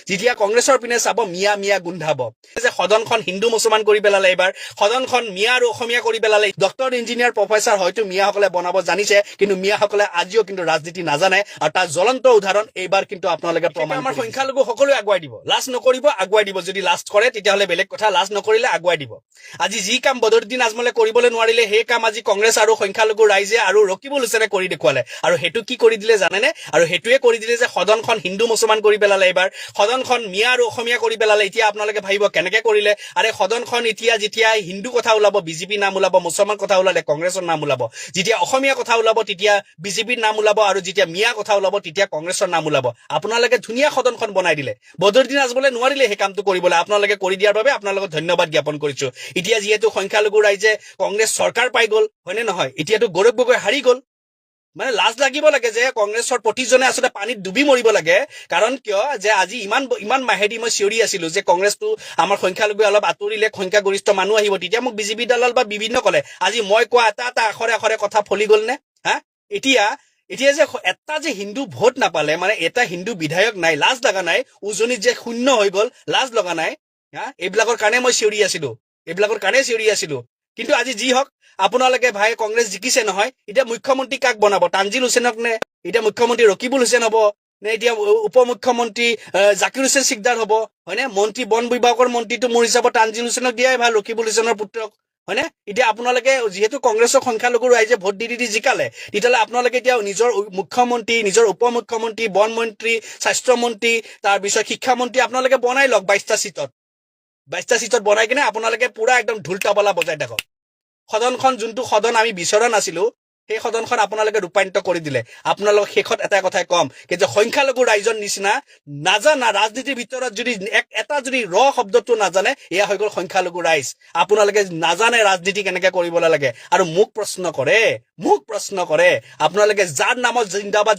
যেতিয়া কংগ্ৰেছৰ পিনে চাব মিয়া মিয়া গোন্ধাব যে সদনখন হিন্দু মুছলমান কৰি পেলালে এইবাৰ সদনখন মিয়া আৰু অসমীয়া কৰি পেলালে ডক্টৰ ইঞ্জিনিয়াৰ প্ৰফেচাৰ হয়তো মিয়াসকলে বনাব জানিছে কিন্তু মিয়াসকলে আজিও কিন্তু ৰাজনীতি নাজানে আৰু তাৰ জ্বলন্ত উদাহৰণ এইবাৰ কিন্তু আপোনালোকে প্ৰমাণ আমাৰ সংখ্যালঘু সকলোৱে আগুৱাই দিব লাজ নকৰিব আগুৱাই দিব যদি লাজ কৰে তেতিয়াহ'লে বেলেগ কথা লাজ নকৰিলে আগুৱাই দিব আজি যি কাম বদৰুদ্দিন আজমলে কৰিবলৈ নোৱাৰিলে সেই কাম আজি কংগ্ৰেছ আৰু সংখ্যালঘু ৰাইজে আৰু ৰকিবুল হুছেইনে কৰি দেখুৱালে আৰু হেতু কি কৰি দিলে জানেনে আৰু হেতুৱে কৰি দিলে যে সদনখন হিন্দু মুছলমান কৰি পেলালে এইবাৰ সদনখন মিয়া আৰু অসমীয়া কৰি পেলালে এতিয়া আপোনালোকে ভাবিব কেনেকে কৰিলে আৰে সদনখন যেতিয়া হিন্দু কথা ওলাব বিজেপি নাম ওলাব মুছলমান কথা ওলালে কংগ্ৰেছৰ নাম ওলাব যেতিয়া অসমীয়া কথা ওলাব তেতিয়া বিজেপিৰ নাম ওলাব আৰু যেতিয়া মিয়া কথা ওলাব তেতিয়া কংগ্ৰেছৰ নাম ওলাব আপোনালোকে ধুনীয়া সদনখন বনাই দিলে বদৰুদ্দিন আজমলে নোৱাৰিলে সেই কামটো কৰিবলৈ আপোনালোকে কৰি দিয়াৰ বাবে আপোনালোকক ধন্যবাদ জ্ঞাপন কৰিছো এতিয়া যিহেতু সংখ্যালঘু ৰাইজে কংগ্ৰেছ চৰকাৰ পাই গ'ল হয়নে নহয় এতিয়াতো গৌৰৱ গগৈ হাৰি গ'ল মানে লাজ লাগিব লাগে যে কংগ্ৰেছৰ প্ৰতিজনে আচলতে পানীত ডুবি মৰিব লাগে কাৰণ কিয় যে আজি ইমান মাহেদি মই চিঞৰি আছিলো যে কংগ্ৰেছটো আমাৰ সংখ্যালঘু অলপ আঁতৰিলে সংখ্যাগৰিষ্ঠ মানুহ আহিব তেতিয়া মোক বিজেপি দলাল বা বিভিন্ন কলে আজি মই কোৱা এটা আখৰে আখৰে কথা ফলি গ'ল নে হা এতিয়া যে এটা যে হিন্দু ভোট নাপালে মানে এটা হিন্দু বিধায়ক নাই লাজ লগা নাই উজনিত যে শূন্য হৈ গ'ল লাজ লগা নাই হা এইবিলাকৰ কাৰণে মই চিঞৰি আছিলো কিন্তু আজি যি হওক আপোনালোকে ভাই কংগ্ৰেছ জিকিছে নহয় এতিয়া মুখ্যমন্ত্ৰী কাক বনাব তানজিল হুছেইনক নে এতিয়া মুখ্যমন্ত্ৰী ৰকিবুল হুছেইন হ'ব নে এতিয়া উপ মুখ্যমন্ত্ৰী জাকিৰ হুছেইন সিকদাৰ হ'ব হয়নে মন্ত্ৰী বন বিভাগৰ মন্ত্ৰীটো মোৰ হিচাপত তানজিল হুছেইনক দিয়াই ভাল ৰকিবুল হুছেইনৰ পুত্ৰক হয়নে এতিয়া আপোনালোকে যিহেতু কংগ্ৰেছৰ সংখ্যালঘু ৰাইজে ভোট দি জিকালে তেতিয়াহ'লে আপোনালোকে এতিয়া নিজৰ মুখ্যমন্ত্ৰী নিজৰ উপ মুখ্যমন্ত্ৰী বন মন্ত্ৰী স্বাস্থ্যমন্ত্ৰী তাৰপিছত শিক্ষামন্ত্ৰী আপোনালোকে বনাই লওক 22টা চিটত বনাই কিনে আপোনালোকে পুৰা একদম ঢোল তাবলা বজাই থাকক সদনখন যোনটো সদন আমি বিচৰা নাছিলো সেই সদনখন আপোনালোকে ৰূপায়িত কৰি দিলে আপোনালোক শেষত এটা কথাই কম যে সংখ্যালঘু ৰাইজৰ নিচিনা নাজানা ৰাজনীতিৰ ভিতৰত যদি এটা যদি শব্দটো নাজানে এয়া হৈ গ'ল সংখ্যালঘু ৰাইজ আপোনালোকে নাজানে ৰাজনীতি কেনেকে কৰিব লাগে আৰু মোক প্ৰশ্ন কৰে আপোনালোকে যাৰ নামত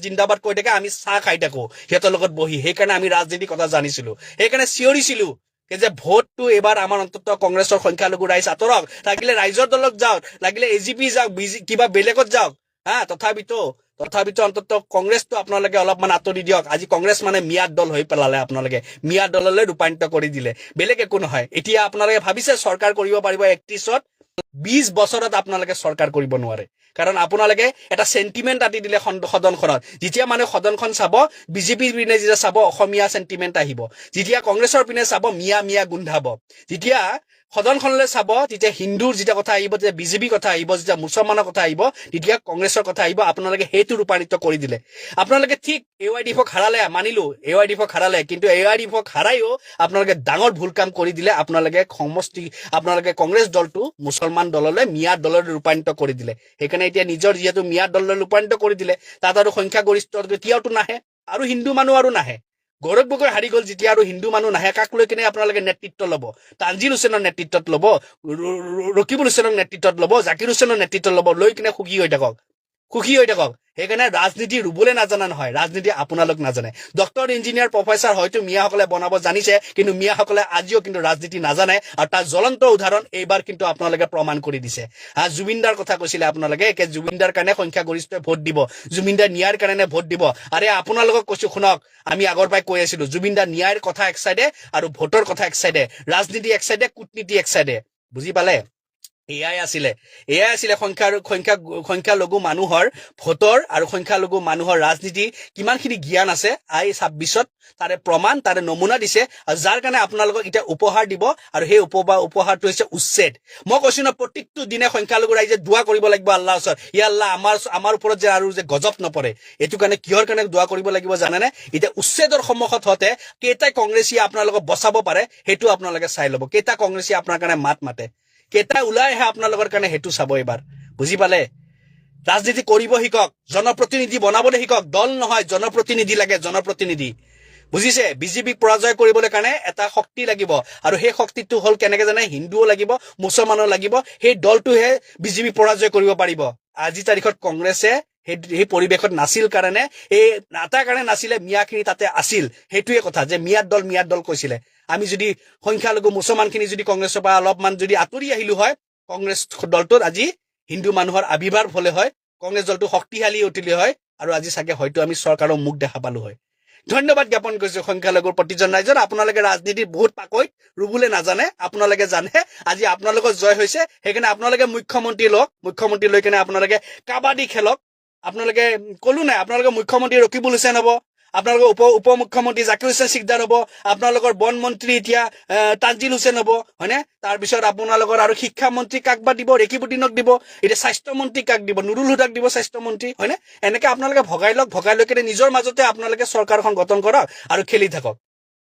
জিন্দাবাদ কৈ থাকে আমি চাহ খাই থাকো সিহঁতৰ লগত বহি সেইকাৰণে আমি ৰাজনীতিৰ কথা জানিছিলো সেইকাৰণে চিঞৰিছিলো যে ভোটটো এবাৰ আমাৰ অন্তত কংগ্ৰেছৰ সংখ্যালঘু ৰাইজ আঁতৰক লাগিলে ৰাইজৰ দলত যাওক লাগিলে এজিপি যাওক কিবা বেলেগত যাওক হা তথাপিতো অন্তত কংগ্ৰেছটো আপোনালোকে অলপমান আঁতৰি দিয়ক আজি কংগ্ৰেছ মানে মিয়াদ দল হৈ পেলালে আপোনালোকে মিয়াদ দললৈ ৰূপান্তৰিত কৰি দিলে বেলেগ একো নহয় এতিয়া আপোনালোকে ভাবিছে চৰকাৰ কৰিব পাৰিব 31ত 20 বছৰত আপোনালোকে চৰকাৰ কৰিব নোৱাৰে কাৰণ আপোনালোকে এটা সেন্টিমেন্ট আদি দিলে সদনখনত যেতিয়া মানে সদনখন চাব বিজেপিৰ পিনে যেতিয়া চাব অসমীয়া সেন্টিমেন্ট আহিব যেতিয়া কংগ্ৰেছৰ পিনে চাব মিয়া মিয়া গোন্ধাব যেতিয়া সদনখনলৈ চাব তেতিয়া হিন্দুৰ যেতিয়া কথা আহিব যেতিয়া বিজেপি কথা আহিব যেতিয়া মুছলমানৰ কথা আহিব তেতিয়া কংগ্ৰেছৰ কথা আহিব আপোনালোকে সেইটো ৰূপান্তৰিত কৰি দিলে আপোনালোকে ঠিক এআইডিএফক হাৰালে মানিলো এআইডিএফক হাৰালে কিন্তু এআইডিএফক হাৰাইও আপোনালোকে ডাঙৰ ভুল কাম কৰি দিলে আপোনালোকে কংগ্ৰেছ দলটো মুছলমান দললৈ মিয়া দললৈ ৰূপান্তৰিত কৰি দিলে সেইকাৰণে এতিয়া নিজৰ যিহেতু মিয়া দললৈ ৰূপান্তৰিত কৰি দিলে তাত আৰু সংখ্যাগৰিষ্ঠ এতিয়াওতো নাহে আৰু হিন্দু মানুহ আৰু নাহে গৌৰৱ গগৈ হাৰি গ'ল যেতিয়া আৰু হিন্দু মানুহ নাহে কাক লৈ কিনে আপোনালোকে নেতৃত্ব ল'ব তানজিল হুছেইনৰ নেতৃত্বত ল'ব ৰকিবুল হুছেইনৰ নেতৃত্বত ল'ব জাকিৰ হুছেইনৰ নেতৃত্বত ল'ব লৈ কিনে সুখী হৈ থাকক সেইকাৰণে ৰাজনীতি ৰুবলৈ নাজানা নহয় ৰাজনীতি আপোনালোক নাজানে ডক্টৰ ইঞ্জিনিয়াৰ প্ৰফেচাৰ হয়তো মিয়াসকলে বনাব জানিছে কিন্তু মিয়াসকলে আজিও কিন্তু ৰাজনীতি নাজানে আৰু তাৰ জ্বলন্ত উদাহৰণ এইবাৰ কিন্তু আপোনালোকে প্ৰমাণ কৰি দিছে জুবিনদাৰ কথা কৈছিলে আপোনালোকে জুবিনদাৰ কাৰণে সংখ্যাগৰিষ্ঠই ভোট দিব জুবিনদাৰ ন্যায়ৰ কাৰণে ভোট দিব আৰে আপোনালোকক কৈছো শুনক আমি আগৰ পৰাই কৈ আছিলো জুবিনদাৰ ন্যায়ৰ কথা এক চাইডে আৰু ভোটৰ কথা এক চাইডে ৰাজনীতি এক চাইডে কূটনীতি এক চাইডে বুজি পালে এয়াই আছিলে সংখ্যালঘু মানুহৰ ভোটৰ আৰু সংখ্যালঘু মানুহৰ ৰাজনীতি কিমানখিনি জ্ঞান আছে 26ত তাৰে প্ৰমাণ তাৰে নমুনা দিছে আৰু যাৰ কাৰণে আপোনালোকক এতিয়া উপহাৰ দিব আৰু সেই উপহাৰটো হৈছে উচ্ছেদ মই কৈছো ন প্ৰত্যেকটো দিনে সংখ্যালঘু ৰাইজে দোৱা কৰিব লাগিব আল্লাহৰ ওচৰত ইয়া আল্লাহ আমাৰ ওপৰত যে আৰু যে গজব নপৰে এইটো কাৰণে কিহৰ কাৰণে দোৱা কৰিব লাগিব জানেনে এতিয়া উচ্ছেদৰ সন্মুখত হতে কেইটা কংগ্ৰেছীয়ে আপোনালোকক বচাব পাৰে সেইটো আপোনালোকে চাই ল'ব কেইটা কংগ্ৰেছীয়ে আপোনাৰ কাৰণে মাত মাতে কেইটা ওলাই আহে আপোনালোকৰ কাৰণে সেইটো চাব এবাৰ বুজি পালে ৰাজনীতি কৰিব শিকক জনপ্ৰতিনিধি বনাবলৈ শিকক দল নহয় জনপ্ৰতিনিধি লাগে জনপ্ৰতিনিধি বুজিছে বিজেপিক পৰাজয় কৰিবলৈ কাৰণে এটা শক্তি লাগিব আৰু সেই শক্তিটো হল কেনেকে জানে হিন্দুও লাগিব মুছলমানো লাগিব সেই দলটোহে বিজেপি পৰাজয় কৰিব পাৰিব আজি তাৰিখত কংগ্ৰেছে সেই পৰিবেশত নাছিল কাৰণে এই নাটাৰ কাৰণে নাছিলে মিয়াখিনি তাতে আছিল সেইটোৱে কথা যে মিয়াদ দল কৈছিলে আমি যদি সংখ্যালঘু মুছলমানখিনি যদি কংগ্ৰেছৰ পৰা অলপমান যদি আঁতৰি আহিলো হয় কংগ্ৰেছ দলটোত আজি হিন্দু মানুহৰ আবিৰ্ভাৱ হলে হয় কংগ্ৰেছ দলটো শক্তিশালী উঠিলে হয় আৰু আজি চাগে হয়তো আমি চৰকাৰৰ মুখ দেখা পালো হয় ধন্যবাদ জ্ঞাপন কৰিছো সংখ্যালঘুৰ প্ৰতিজন ৰাইজৰ। আপোনালোকে ৰাজনীতিত বহুত পাকৈত, ৰুবুলে নাজানে, আপোনালোকে জানে। আজি আপোনালোকৰ জয় হৈছে, সেইকাৰণে আপোনালোকে মুখ্যমন্ত্ৰী লওক, মুখ্যমন্ত্ৰী লৈ কেনে আপোনালোকে কাবাডী খেলক। আপোনালোকে কলো নাই, আপোনালোকে মুখ্যমন্ত্ৰী ৰকিবুল হুছেইন হ'ব, আপোনালোকৰ উপমুখ্যমন্ত্ৰী জাকিৰ হুছেইন সিকদাৰ হ'ব, আপোনালোকৰ বন মন্ত্ৰী এতিয়া তানজিল হুছেইন হ'ব, হয়নে? তাৰপিছত আপোনালোকৰ আৰু শিক্ষা মন্ত্ৰী কাক বা দিব, ৰেকিবুদ্দিনক দিব, এতিয়া স্বাস্থ্য মন্ত্ৰী কাক দিব, নুৰুল হুদাক দিব স্বাস্থ্য মন্ত্ৰী, হয়নে? এনেকে আপোনালোকে ভগাই লওক, ভগাই লৈ কেনে নিজৰ মাজতে আপোনালোকে চৰকাৰখন গঠন কৰক আৰু খেলি থাকক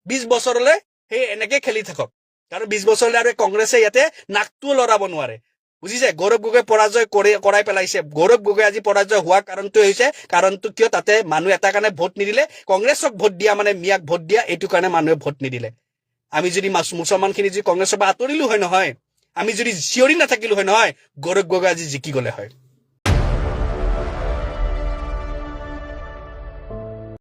20 বছৰলৈ। সেই এনেকে খেলি থাকক, কাৰণ 20 বছৰলৈ আৰু কংগ্ৰেছে ইয়াতে নাকটোও লৰাব নোৱাৰে, বুজিছে? গৌৰৱ গগৈ পৰাজয় কৰাই পেলাইছে। গৌৰৱ গগৈ আজি পৰাজয় হোৱাৰ কাৰণটো হৈছে, কাৰণটো কিয়, তাতে মানুহ এটা কাৰণে ভোট নিদিলে, কংগ্ৰেছক ভোট দিয়া মানে মিয়াক ভোট দিয়া, এইটো কাৰণে মানুহে ভোট নিদিলে। আমি যদি মুছলমানখিনি যদি কংগ্ৰেছৰ পৰা আঁতৰিলো হয় নহয়, আমি যদি চিঞৰি নাথাকিলো হয় নহয়, গৌৰৱ গগৈ আজি জিকি গলে হয়।